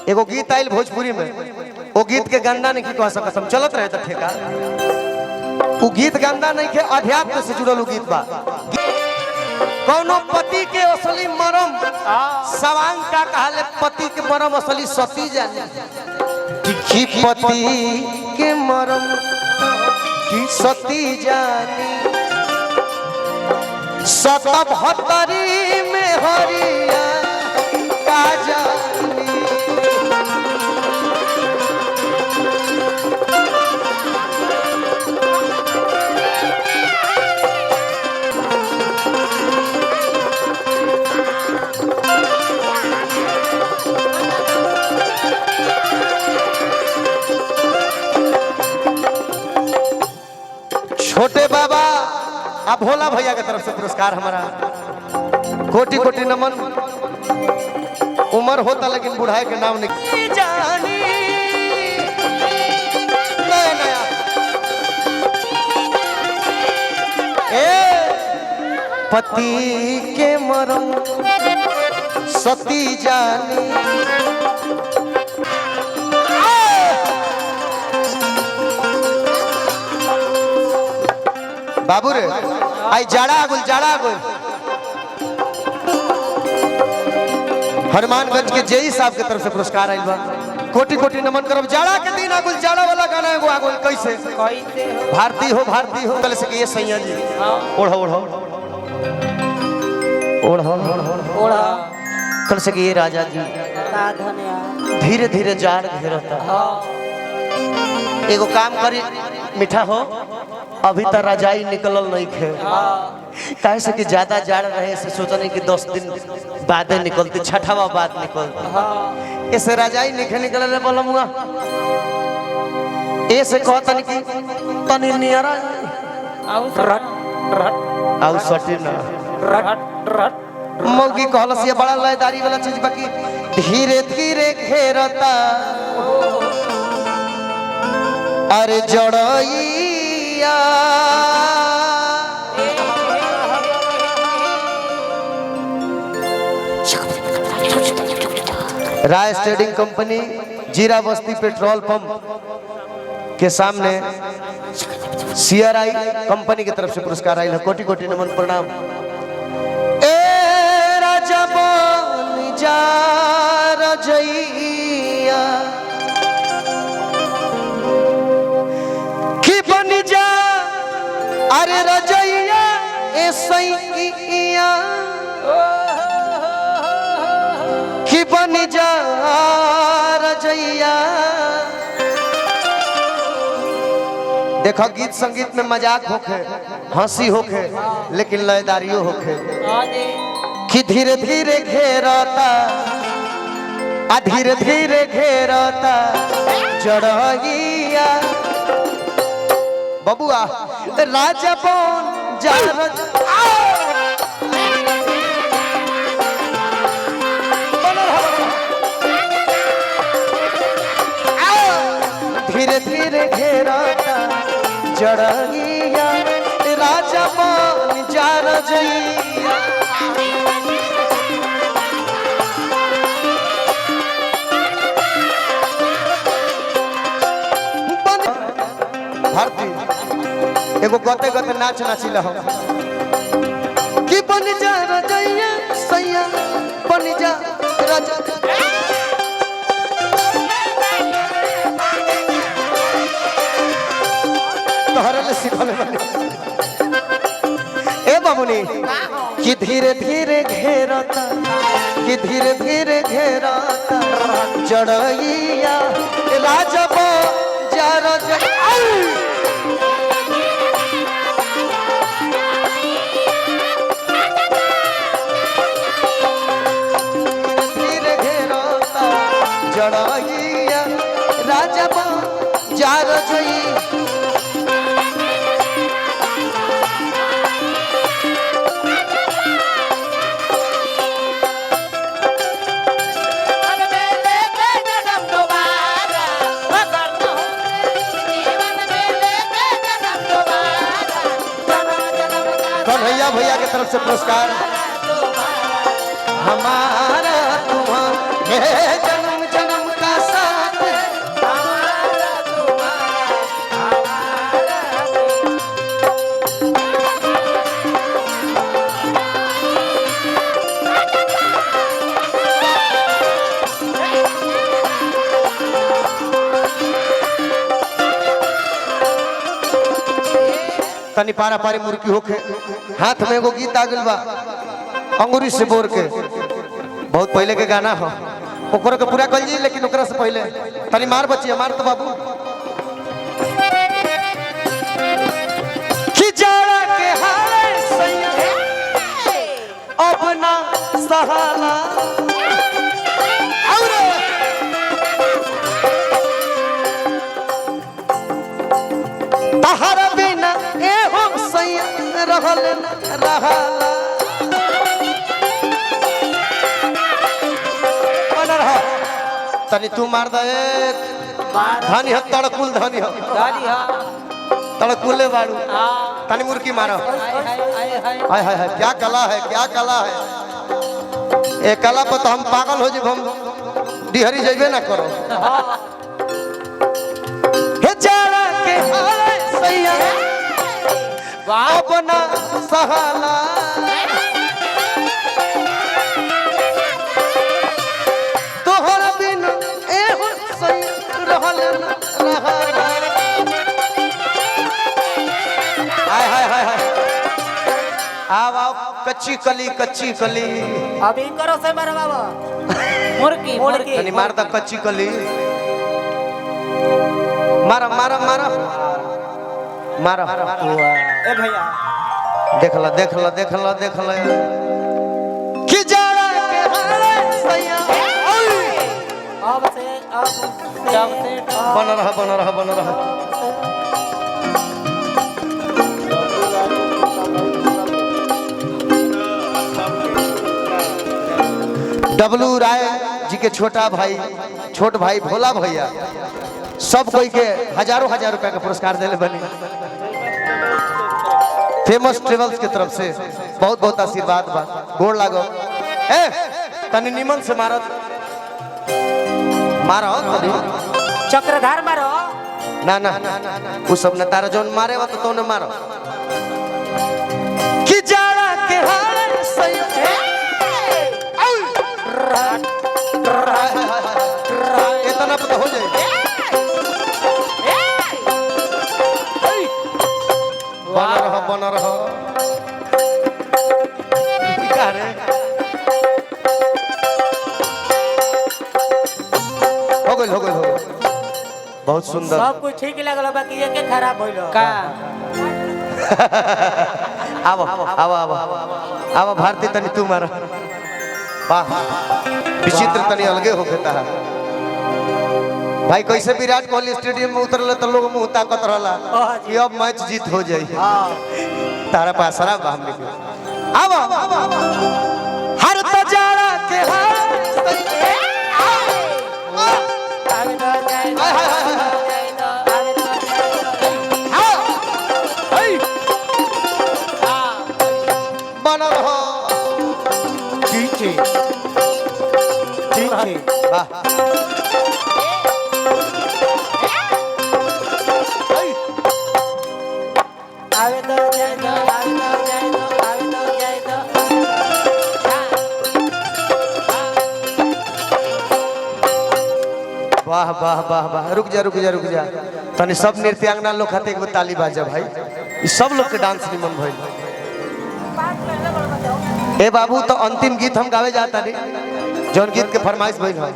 एगो गीत आयल भोजपुरी में, वो गीत के गंदा नहीं कह सकत हम, चलत रहे तो ठेका। वो गीत गंदा नहीं के, अध्यात्म से जुड़ल गीत बा। कौनो पति के असली मरम सवांग का कहले, पति के मरम असली सती जाने। पति के मरम सती जानी, 77 में हरिया का जानी। छोटे बाबा अब भोला भैया की तरफ से पुरस्कार हमारा, कोटि कोटि नमन। उम्र होता लेकिन बुढ़ाई के नाम नहीं जानी। नया नया पति के मरम सती जानी। बाबू रे आई जाड़ा आगुल हनुमानगंज के जेई साहब के तरफ से पुरस्कार आइल बा। कोटि कोटि नमन करब। जाड़ा के दिन आगुल, जाड़ा वाला गाना एगो आगुल कैसे भारती हो कल से कि ये सैया जी ओढ़ो कल से कि ये राजा जी धीरे धीरे जाड़ घेरता। एगो काम करी मीठा हो, अभी तक रजाई निकलल नहीं खे, काहे से कि ज्यादा जाड़ रहे से सोचने कि 10 दिन बाद निकलती, छठवा बाद निकलती। ऐसे रजाई नहीं निकल रहे बोलमुआ, ऐसे कहतन कि तनी नियरा आउ सटी ना मौगी कहलस ये बड़ा लयदारी वाला चीज बाकी धीरे धीरे घेरता। अरे जड़ैया राय ट्रेडिंग कंपनी जीरा बस्ती पेट्रोल पंप के सामने CRI कंपनी की तरफ से पुरस्कार आई है। कोटि कोटि नमन प्रणाम। ए राजा बन जा रजैया कि बन जा, अरे रजैया ए सैया कि बन जा रजैया। देखो गीत संगीत में मजाक होखे, हंसी होखे, लेकिन लयदारियों होखे। कि धीरे धीरे घेरता, धीरे धीरे घेरता जड़ैया। बबुआ राजा बन जा धीरे धीरे घेरता जड़ैया। राजा बन जा रजैया। भारती एगो गते गते नाच नाचिला हम कि बन जा रजैया सैया, बन जा राजा। ए बाबूनी कि धीरे धीरे घेरता, कि धीरे धीरे घेरता जड़ैया। राजा बन जा रजैया। धीरे घेरता जड़ैया। राजा बन जा रजैया। भैया भैया की तरफ से पुरस्कार हमारा तुम्हारे जन्म जन्म का तनी पारा पारी मुर्गी होके हाथ में एगो गीत आ गइल बा अंगूरी से बोर के बहुत पहले के गाना हो ओकरा के पूरा कल जी लेकिन ओकरा से पहले तनी मार बच्ची मार तो बाबू कि जाड़ा के हाय सैया अब ना सहाला तहरा बिना ए हो सैया रहल न रहला तनी तू मार दे धनी ह तड़कुल धनी ह तड़कुले बाड़ू तनी मुर्गी मारो हाय हाय हाय क्या कला है क्या कला है ए कला पर तो हम पागल हो जब हम डिहरी जइबे ना करो हे जाड़ा के हाय सैया अपना सहाला तोहरा बिन ए हो सैया रहल न रहला हाय हाय हाय हाय आओ आओ कच्ची कली अभी करो से मारा बाबा मुर्गी मुर्गी तनी मार द कच्ची कली मारा मारा मारा मारा ए भैया देखला देखला देखला देखला कि जाड़ा के हाय सैया अब से जब से बन रहा बन रहा बन रहा डब्लू राय जी के छोट भाई भोला भैया सब कोई के हजारों हजार रुपया का पुरस्कार देले बनी फेमस ट्रेवल्स के तरफ से बहुत बहुत आशीर्वाद बा गोड़ लागो ए तनी निमन से मारो मारो तनी चक्रधार मारो ना ना वो सब न तारा जोन मारे वा तो न मारो कि जाड़ा के हाय सैया इतना पता हो जाए बना रहो हो गइल बहुत सुंदर सब कुछ ठीक लगल बाकी ये के खराब होइलो का आवा आवा आवा आवा भारती तनी तू मार वाह विचित्र तनी अलगे होता है भाई कैसे विराट कोहली स्टेडियम में उतरल तो लोग मुंह ताकत रहला कि अब मैच जीत हो जाई तारा पास शराब हम निकल आवा हर तजारा के बना रहो ठीक है वाह आवे तो जय दो आवे तो जय दो आवे तो जय दो वाह वाह वाह वाह रुक जा तनी सब नृत्यांगना लोग खाते एक ताली बाजा भाई ये सब लोग के डांस निमन भइल ए बाबू तो अंतिम गीत हम गावे जाता नहीं जौन गीत के फरमाइश भइल है